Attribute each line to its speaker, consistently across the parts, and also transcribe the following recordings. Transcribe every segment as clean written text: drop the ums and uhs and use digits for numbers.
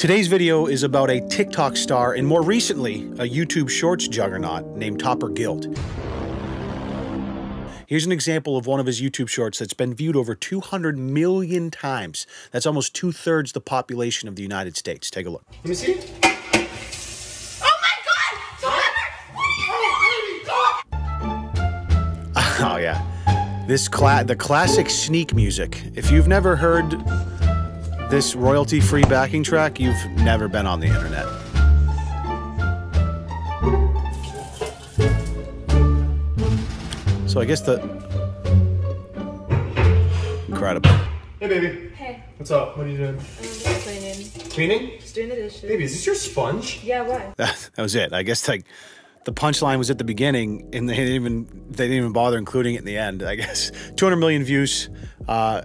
Speaker 1: Today's video is about a TikTok star and more recently, a YouTube Shorts juggernaut named Topper Guild. Here's an example of one of his YouTube Shorts that's been viewed over 200 million times. That's almost 2/3 the population of the United States. Take a look.
Speaker 2: Let me see.
Speaker 3: Oh my God!
Speaker 1: Oh yeah. The classic sneak music. If you've never heard this royalty-free backing track, you've never been on the internet. So I guess incredible.
Speaker 2: Hey, baby.
Speaker 3: Hey.
Speaker 2: What's up? What are you doing?
Speaker 3: Just cleaning.
Speaker 2: Cleaning?
Speaker 3: Just doing the dishes.
Speaker 2: Baby, is this your sponge?
Speaker 3: Yeah, why?
Speaker 1: That was it. I guess like the punchline was at the beginning, and they didn't even bother including it in the end. I guess 200 million views.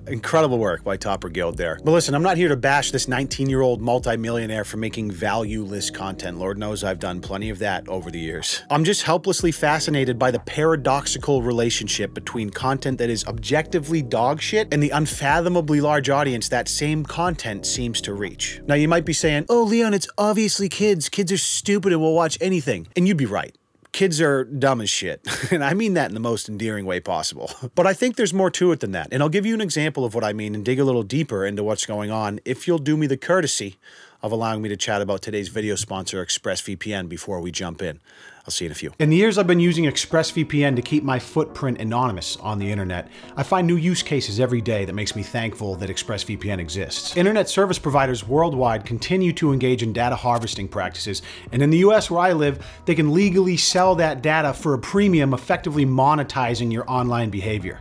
Speaker 1: Incredible work by Topper Guild there. But listen, I'm not here to bash this 19-year-old multimillionaire for making valueless content. Lord knows I've done plenty of that over the years. I'm just helplessly fascinated by the paradoxical relationship between content that is objectively dog shit and the unfathomably large audience that same content seems to reach. Now you might be saying, oh Leon, it's obviously kids. Kids are stupid and will watch anything. And you'd be right. Kids are dumb as shit, and I mean that in the most endearing way possible. But I think there's more to it than that, and I'll give you an example of what I mean and dig a little deeper into what's going on if you'll do me the courtesy of allowing me to chat about today's video sponsor, ExpressVPN, before we jump in. I'll see you in a few. In the years I've been using ExpressVPN to keep my footprint anonymous on the internet, I find new use cases every day that makes me thankful that ExpressVPN exists. Internet service providers worldwide continue to engage in data harvesting practices, and in the US where I live, they can legally sell that data for a premium, effectively monetizing your online behavior.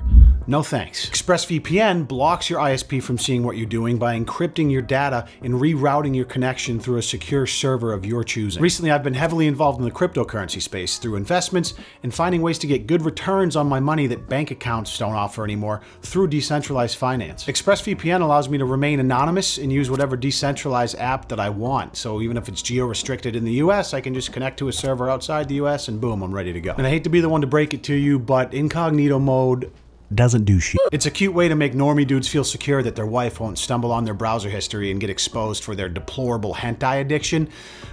Speaker 1: No thanks. ExpressVPN blocks your ISP from seeing what you're doing by encrypting your data and rerouting your connection through a secure server of your choosing. Recently, I've been heavily involved in the cryptocurrency space through investments and finding ways to get good returns on my money that bank accounts don't offer anymore through decentralized finance. ExpressVPN allows me to remain anonymous and use whatever decentralized app that I want. So even if it's geo-restricted in the US, I can just connect to a server outside the US and boom, I'm ready to go. And I hate to be the one to break it to you, but incognito mode doesn't do shit. It's a cute way to make normie dudes feel secure that their wife won't stumble on their browser history and get exposed for their deplorable hentai addiction,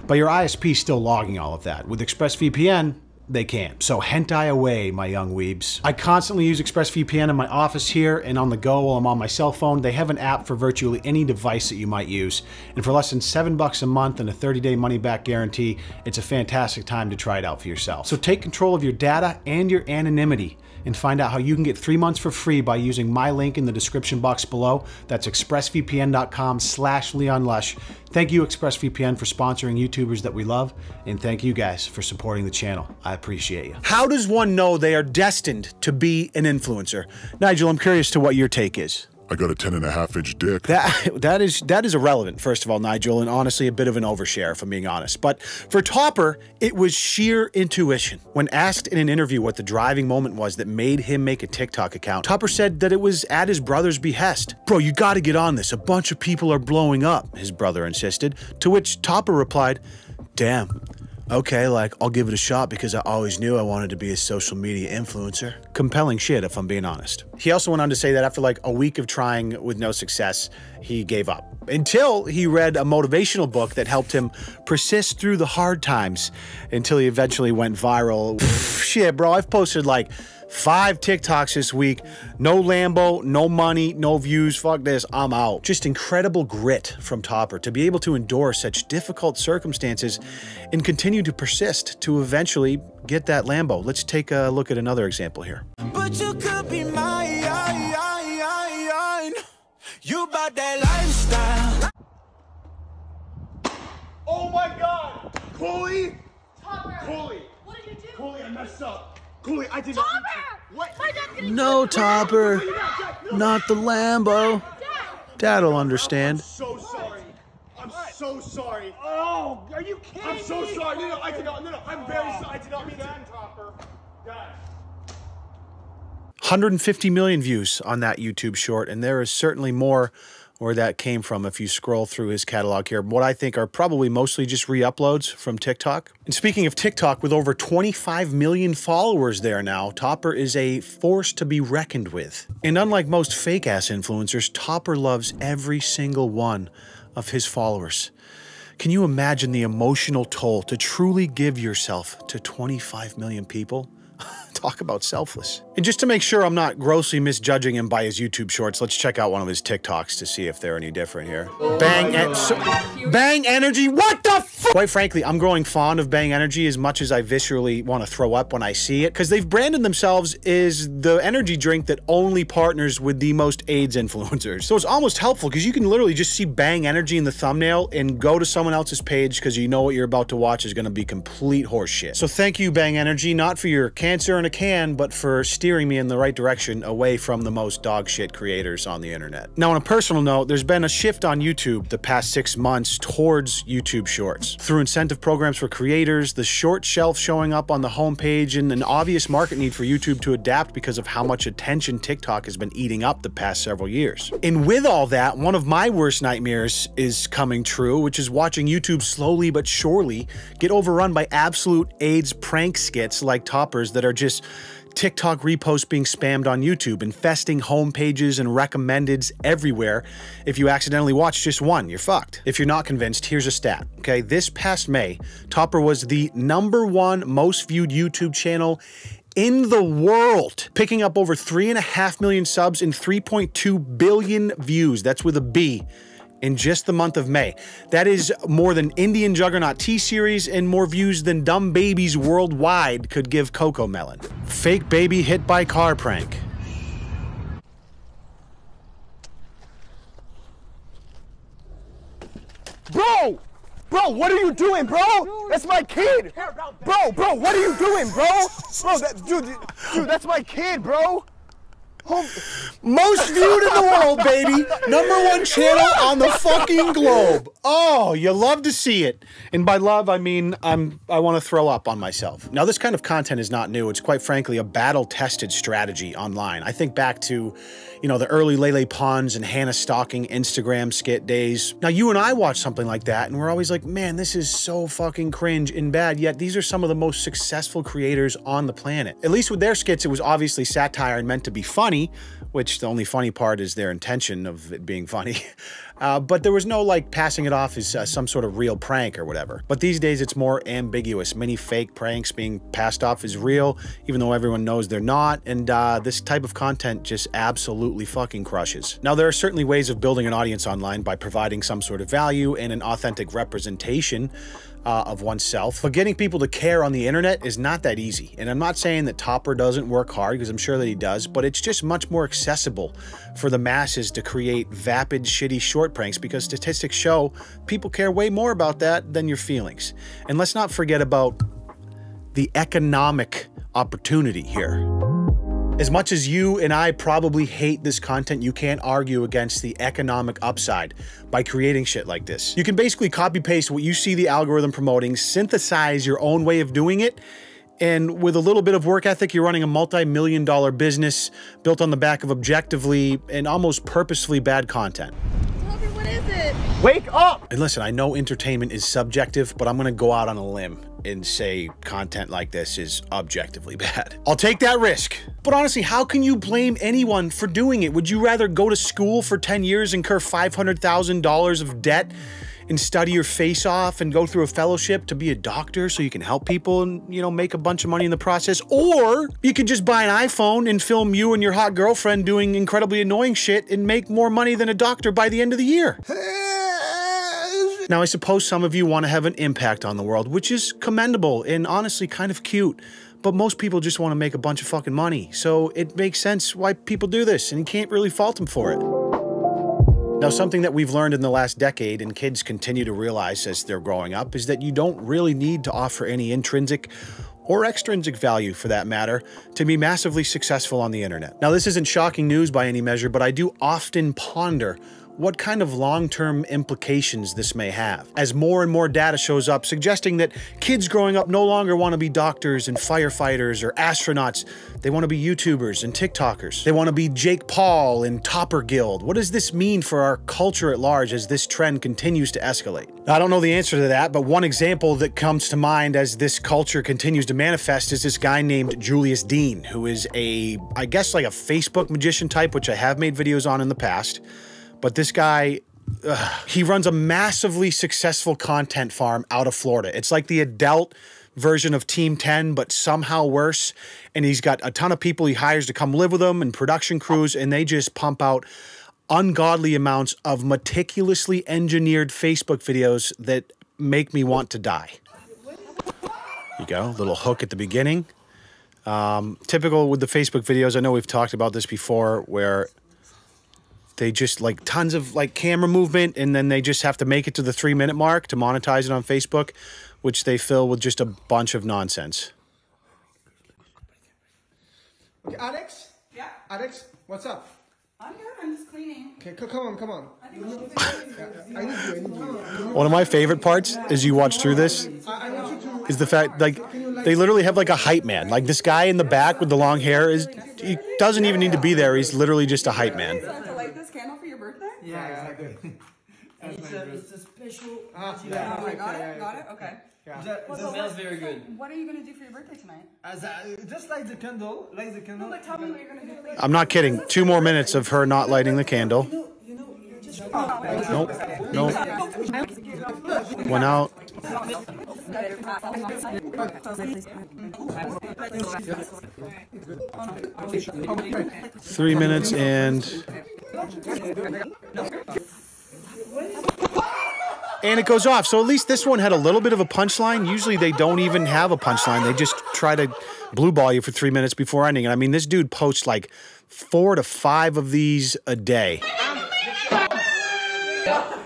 Speaker 1: but your ISP is still logging all of that. With ExpressVPN, they can't. So hentai away, my young weebs. I constantly use ExpressVPN in my office here and on the go while I'm on my cell phone. They have an app for virtually any device that you might use. And for less than $7 a month and a 30-day money-back guarantee, it's a fantastic time to try it out for yourself. So take control of your data and your anonymity and find out how you can get 3 months for free by using my link in the description box below. That's expressvpn.com/LeonLush. Thank you, ExpressVPN, for sponsoring YouTubers that we love, and thank you guys for supporting the channel. I appreciate you. How does one know they are destined to be an influencer? Nigel, I'm curious to what your take is.
Speaker 4: I got a 10.5-inch dick.
Speaker 1: That is irrelevant, first of all, Nigel, and honestly a bit of an overshare, if I'm being honest. But for Topper, it was sheer intuition. When asked in an interview what the driving moment was that made him make a TikTok account, Topper said that it was at his brother's behest. Bro, you gotta get on this. A bunch of people are blowing up, his brother insisted, to which Topper replied, damn. Okay, like, I'll give it a shot because I always knew I wanted to be a social media influencer. Compelling shit, if I'm being honest. He also went on to say that after like a week of trying with no success, he gave up. Until he read a motivational book that helped him persist through the hard times until he eventually went viral. Shit, bro, I've posted like 5 TikToks this week. No Lambo, no money, no views. Fuck this, I'm out. Just incredible grit from Topper to be able to endure such difficult circumstances and continue to persist to eventually get that Lambo. Let's take a look at another example here.
Speaker 5: But you could be mine. You about that lifestyle.
Speaker 2: Oh my God! Cooley!
Speaker 3: Topper!
Speaker 2: Cooley!
Speaker 3: What did you do?
Speaker 2: Cooley, I messed up. Cooley, I did not mean to. What?
Speaker 3: My dad's gonna
Speaker 1: No, Topper, not the Lambo.
Speaker 3: Dad!
Speaker 1: Dad'll understand.
Speaker 2: I'm so sorry. I'm so sorry.
Speaker 6: Oh, are you kidding
Speaker 2: I'm so
Speaker 6: me?
Speaker 2: sorry. No, I did not. No, I'm very sorry. I did not mean to.
Speaker 6: Topper.
Speaker 2: Dad.
Speaker 1: 150 million views on that YouTube short, and there is certainly more where that came from if you scroll through his catalog here. What I think are probably mostly just re-uploads from TikTok. And speaking of TikTok, with over 25 million followers there now, Topper is a force to be reckoned with. And unlike most fake-ass influencers, Topper loves every single one of his followers. Can you imagine the emotional toll to truly give yourself to 25 million people? Talk about selfless. And just to make sure I'm not grossly misjudging him by his YouTube shorts, let's check out one of his TikToks to see if they're any different here. Bang Energy, what the f? Quite frankly, I'm growing fond of Bang Energy as much as I viscerally want to throw up when I see it, because they've branded themselves as the energy drink that only partners with the most AIDS influencers. So it's almost helpful because you can literally just see Bang Energy in the thumbnail and go to someone else's page because you know what you're about to watch is going to be complete horseshit. So thank you, Bang Energy, not for your cancer in a can, but for steering me in the right direction away from the most dog shit creators on the internet. Now, on a personal note, there's been a shift on YouTube the past 6 months towards YouTube Shorts. Through incentive programs for creators, the short shelf showing up on the homepage, and an obvious market need for YouTube to adapt because of how much attention TikTok has been eating up the past several years. And with all that, one of my worst nightmares is coming true, which is watching YouTube slowly but surely get overrun by absolute AIDS prank skits like Toppers that are just TikTok reposts being spammed on YouTube, infesting homepages and recommendeds everywhere. If you accidentally watch just one, you're fucked. If you're not convinced, here's a stat. Okay, this past May, Topper was the #1 most viewed YouTube channel in the world, picking up over 3.5 million subs and 3.2 billion views. That's with a B. In just the month of May. That is more than Indian Juggernaut T-Series and more views than Dumb Babies Worldwide could give Coco Melon. Fake baby hit by car prank.
Speaker 2: Bro! Bro, what are you doing, bro? That's my kid! Bro, what are you doing, bro? Bro, dude, that's my kid, bro!
Speaker 1: Most viewed in the world, baby. #1 channel on the fucking globe. Oh, you love to see it. And by love, I mean I want to throw up on myself. Now, this kind of content is not new. It's quite frankly a battle-tested strategy online. I think back to, you know, the early Lele Pons and Hannah stalking Instagram skit days. Now, you and I watch something like that, and we're always like, man, this is so fucking cringe and bad, yet these are some of the most successful creators on the planet. At least with their skits, it was obviously satire and meant to be funny, which the only funny part is their intention of it being funny. But there was no like passing it off as some sort of real prank or whatever. But these days it's more ambiguous. Many fake pranks being passed off as real, even though everyone knows they're not. And this type of content just absolutely fucking crushes. Now, there are certainly ways of building an audience online by providing some sort of value and an authentic representation of oneself. But getting people to care on the internet is not that easy. And I'm not saying that Topper doesn't work hard, because I'm sure that he does, but it's just much more accessible for the masses to create vapid, shitty short pranks, because statistics show people care way more about that than your feelings. And let's not forget about the economic opportunity here. As much as you and I probably hate this content, you can't argue against the economic upside by creating shit like this. You can basically copy paste what you see the algorithm promoting, synthesize your own way of doing it, and with a little bit of work ethic, you're running a multi-million-dollar business built on the back of objectively and almost purposefully bad content.
Speaker 3: Toby, what is it?
Speaker 2: Wake up!
Speaker 1: And listen, I know entertainment is subjective, but I'm gonna go out on a limb and say content like this is objectively bad. I'll take that risk. But honestly, how can you blame anyone for doing it? Would you rather go to school for 10 years, incur $500,000 of debt, and study your face off and go through a fellowship to be a doctor so you can help people and, you know, make a bunch of money in the process? Or you could just buy an iPhone and film you and your hot girlfriend doing incredibly annoying shit and make more money than a doctor by the end of the year. Now, I suppose some of you want to have an impact on the world, which is commendable and honestly kind of cute, but most people just want to make a bunch of fucking money. So it makes sense why people do this, and you can't really fault them for it. Now, something that we've learned in the last decade, and kids continue to realize as they're growing up, is that you don't really need to offer any intrinsic or extrinsic value, for that matter, to be massively successful on the internet. Now, this isn't shocking news by any measure, but I do often ponder what kind of long-term implications this may have, as more and more data shows up suggesting that kids growing up no longer want to be doctors and firefighters or astronauts. They want to be YouTubers and TikTokers. They want to be Jake Paul and Topper Guild. What does this mean for our culture at large as this trend continues to escalate? I don't know the answer to that, but one example that comes to mind as this culture continues to manifest is this guy named Julius Dean, who is I guess like a Facebook magician type, which I have made videos on in the past. But this guy He runs a massively successful content farm out of Florida. It's like the adult version of Team 10, but somehow worse. And he's got a ton of people he hires to come live with him and production crews, and they just pump out ungodly amounts of meticulously engineered Facebook videos that make me want to die. You go, little hook at the beginning. Typical with the Facebook videos, I know we've talked about this before, where they just like tons of like camera movement, and then they just have to make it to the 3-minute mark to monetize it on Facebook, which they fill with just a bunch of nonsense.
Speaker 2: Okay, Alex?
Speaker 3: Yeah?
Speaker 2: Alex, what's up?
Speaker 3: I'm good. I'm just cleaning.
Speaker 2: Okay, come on.
Speaker 3: I think we'll
Speaker 2: I need you.
Speaker 1: One of my favorite parts as you watch through this
Speaker 2: I want you to...
Speaker 1: is the fact, like, they literally have like a hype man. Like this guy in the back with the long hair he doesn't even need to be there. He's literally just a hype man.
Speaker 3: to light this candle for your birthday?
Speaker 2: Yeah, exactly.
Speaker 6: It's a special.
Speaker 3: Got it? Okay.
Speaker 6: It smells very good.
Speaker 3: What are you going to do for your birthday tonight?
Speaker 2: Just light the candle.
Speaker 3: No, but tell me what you're going to do.
Speaker 1: I'm not kidding. 2 more minutes of her not lighting the candle. Nope. Went out. Three minutes and it goes off. So at least this one had a little bit of a punchline. Usually they don't even have a punchline. They just try to blue ball you for 3 minutes before ending. And I mean, this dude posts like 4 to 5 of these a day.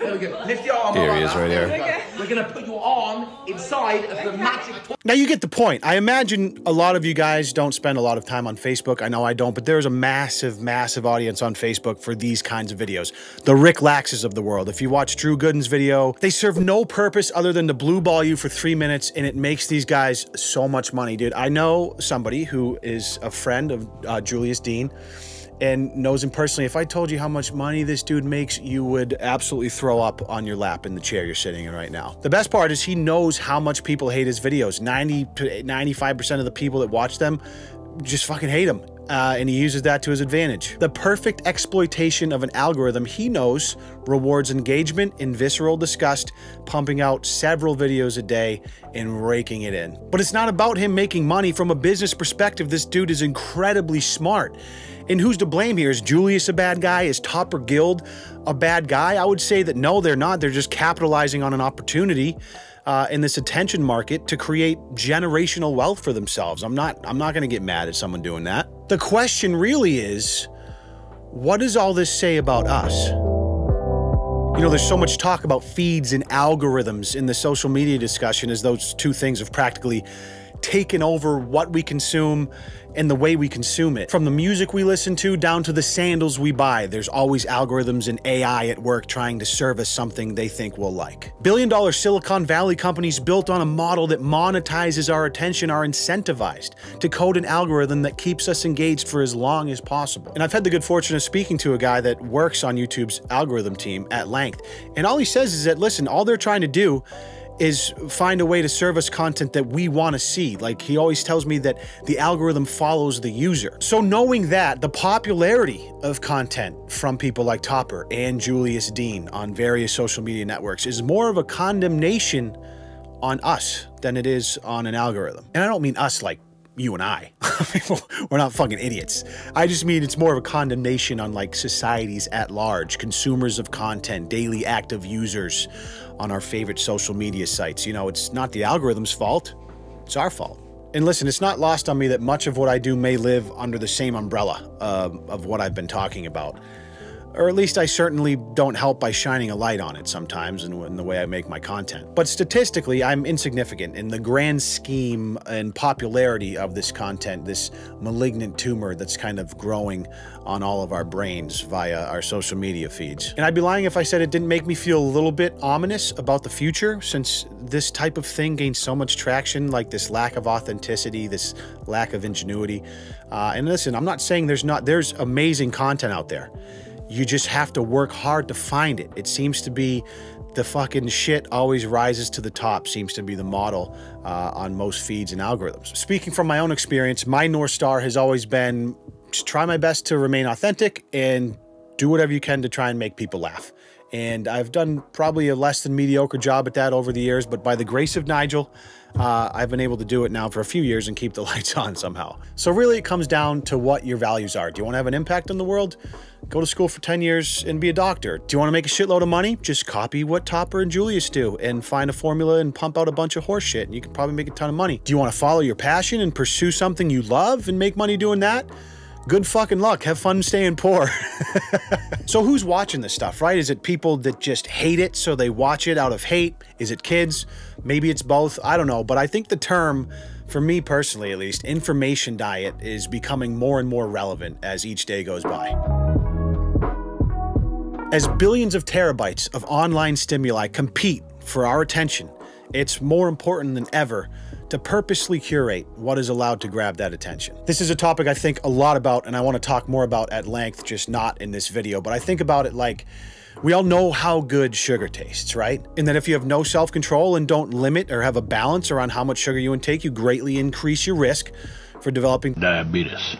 Speaker 6: There we go. Lift your arm.
Speaker 1: Here he is right here.
Speaker 6: We're going to put your arm inside of the magic toy.
Speaker 1: Now you get the point. I imagine a lot of you guys don't spend a lot of time on Facebook. I know I don't, but there's a massive, massive audience on Facebook for these kinds of videos. The Rick Laxes of the world. If you watch Drew Gooden's video, they serve no purpose other than to blue ball you for 3 minutes, and it makes these guys so much money, dude. I know somebody who is a friend of Julius Dean and knows him personally. If I told you how much money this dude makes, you would absolutely throw up on your lap in the chair you're sitting in right now. The best part is he knows how much people hate his videos. 90 to 95% of the people that watch them just fucking hate him. And he uses that to his advantage. The perfect exploitation of an algorithm he knows rewards engagement and visceral disgust, pumping out several videos a day and raking it in. But it's not about him making money. From a business perspective, this dude is incredibly smart. And who's to blame here? Is Julius a bad guy? Is Topper Guild a bad guy? I would say that no, they're not. They're just capitalizing on an opportunity in this attention market to create generational wealth for themselves. I'm not going to get mad at someone doing that. The question really is, what does all this say about us? You know, there's so much talk about feeds and algorithms in the social media discussion, as those two things have practically taken over what we consume and the way we consume it. From the music we listen to down to the sandals we buy, there's always algorithms and AI at work trying to service something they think we'll like. Billion-dollar Silicon Valley companies built on a model that monetizes our attention are incentivized to code an algorithm that keeps us engaged for as long as possible. And I've had the good fortune of speaking to a guy that works on YouTube's algorithm team at length. And all he says is that, listen, all they're trying to do is find a way to serve us content that we want to see. Like, he always tells me that the algorithm follows the user. So knowing that, the popularity of content from people like Topper and Julius Dean on various social media networks is more of a condemnation on us than it is on an algorithm. And I don't mean us like you and I. We're not fucking idiots. I just mean it's more of a condemnation on like societies at large, consumers of content, daily active users on our favorite social media sites. You know, it's not the algorithm's fault, it's our fault. And listen, it's not lost on me that much of what I do may live under the same umbrella of what I've been talking about. Or at least I certainly don't help by shining a light on it sometimes in the way I make my content. But statistically, I'm insignificant in the grand scheme and popularity of this content, this malignant tumor that's kind of growing on all of our brains via our social media feeds. And I'd be lying if I said it didn't make me feel a little bit ominous about the future, since this type of thing gains so much traction, like this lack of authenticity, this lack of ingenuity. And listen, I'm not saying there's amazing content out there. You just have to work hard to find it. It seems to be the fucking shit always rises to the top, seems to be the model on most feeds and algorithms. Speaking from my own experience, my North Star has always been just try my best to remain authentic and do whatever you can to try and make people laugh. And I've done probably a less than mediocre job at that over the years, but by the grace of Nigel, I've been able to do it now for a few years and keep the lights on somehow. So really it comes down to what your values are. Do you want to have an impact on the world? Go to school for 10 years and be a doctor. Do you want to make a shitload of money? Just copy what Topper and Julius do and find a formula and pump out a bunch of horse shit and you can probably make a ton of money. Do you want to follow your passion and pursue something you love and make money doing that? Good fucking luck. Have fun staying poor. So who's watching this stuff, right? Is it people that just hate it, so they watch it out of hate? Is it kids? Maybe it's both. I don't know. But I think the term, for me personally at least, information diet is becoming more and more relevant as each day goes by. As billions of terabytes of online stimuli compete for our attention, it's more important than ever to purposely curate what is allowed to grab that attention. This is a topic I think a lot about and I want to talk more about at length, just not in this video, but I think about it like we all know how good sugar tastes, right? And that if you have no self-control and don't limit or have a balance around how much sugar you intake, you greatly increase your risk for developing diabetes.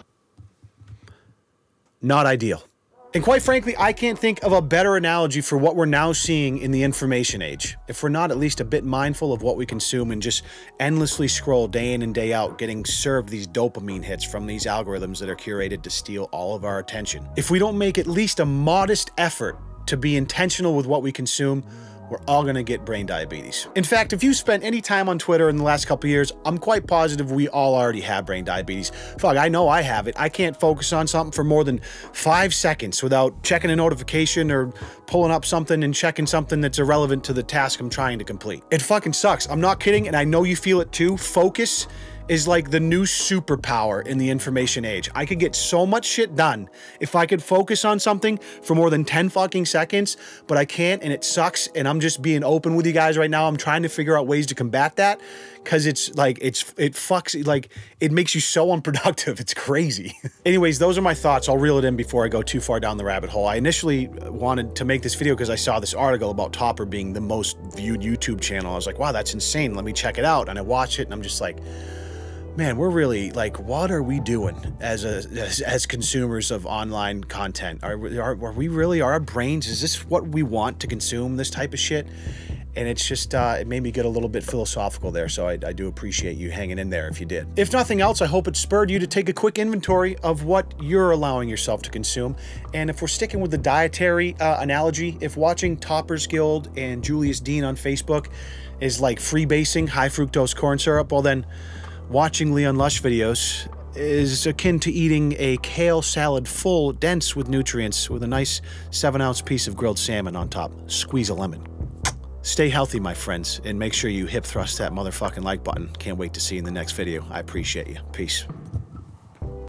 Speaker 1: Not ideal. And quite frankly, I can't think of a better analogy for what we're now seeing in the information age. If we're not at least a bit mindful of what we consume and just endlessly scroll day in and day out, getting served these dopamine hits from these algorithms that are curated to steal all of our attention. If we don't make at least a modest effort to be intentional with what we consume, we're all gonna get brain diabetes. In fact, if you spent any time on Twitter in the last couple of years, I'm quite positive we all already have brain diabetes. Fuck, I know I have it. I can't focus on something for more than 5 seconds without checking a notification or pulling up something and checking something that's irrelevant to the task I'm trying to complete. It fucking sucks. I'm not kidding, and I know you feel it too. Focus is like the new superpower in the information age. I could get so much shit done if I could focus on something for more than 10 fucking seconds, but I can't, and it sucks, and I'm just being open with you guys right now. I'm trying to figure out ways to combat that, because it's like, it fucks, like, it makes you so unproductive. It's crazy. Anyways, those are my thoughts. I'll reel it in before I go too far down the rabbit hole. I initially wanted to make this video because I saw this article about Topper being the most viewed YouTube channel. I was like, wow, that's insane. Let me check it out. And I watch it, and I'm just like, man, we're really, like, what are we doing as consumers of online content? Are we really, are our brains, is this what we want to consume, this type of shit? And it's just, it made me get a little bit philosophical there, so I do appreciate you hanging in there if you did. If nothing else, I hope it spurred you to take a quick inventory of what you're allowing yourself to consume. And if we're sticking with the dietary analogy, if watching Topper's Guild and Julius Dean on Facebook is like freebasing high fructose corn syrup, well then, watching Leon Lush videos is akin to eating a kale salad full, dense with nutrients, with a nice 7-ounce piece of grilled salmon on top. Squeeze a lemon. Stay healthy, my friends, and make sure you hip thrust that motherfucking like button. Can't wait to see you in the next video. I appreciate you. Peace.